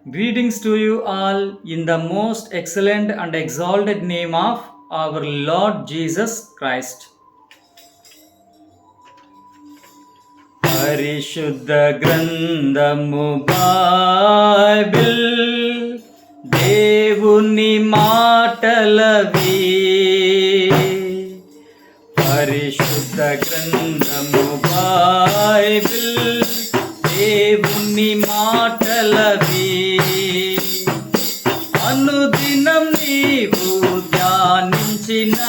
Greetings to you all in the most excellent and exalted name of our Lord Jesus Christ. పరిశుద్ధ గ్రంథము Bible దేవుని మాటలవి. పరిశుద్ధ గ్రంథము Bible దేవుని మాటలవి. అనుదినం నీవు ధ్యానించిన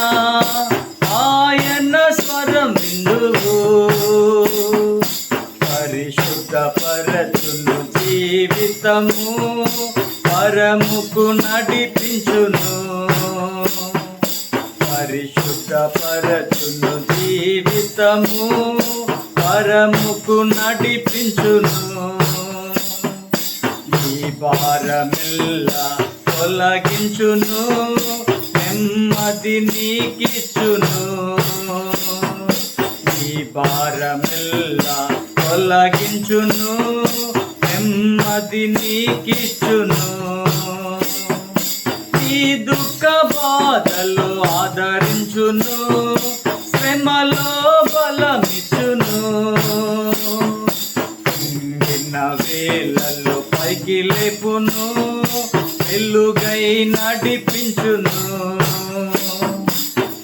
ఆయన స్వరం విందువు. పరిశుద్ధ పరచును జీవితము పరముకు నడిపించును. పరిశుద్ధ పరచును జీవితము పరముకు నడిపించును. ఈ భారమెల్లా తొలగించును, నెమ్మది నీకిచ్చును. ఈ భారమెల్లా తొలగించును, నెమ్మది నీకిచ్చును. ఈ దుఃఖ బాధలు ఆదరించును, శ్రమలో బలమిచ్చును. కుంగిన వేళల్లో పైకి లేపును, వెలుగై నడిపించును.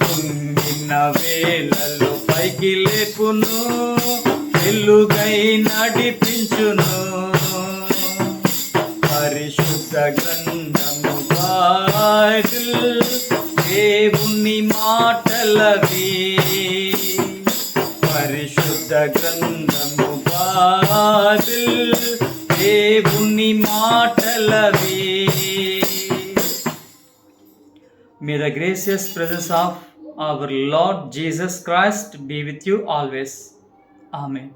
కుంగిన వేళల్లో పైకి లేపును, వెలుగై నడిపించును. పరిశుద్ధ గ్రంథము బైబిల్ దేవుని మాటలవి. పరిశుద్ధ గ్రంథము బైబిల్ దేవుని మాటలవి. May the gracious presence of our Lord Jesus Christ be with you always. Amen.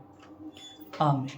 Amen.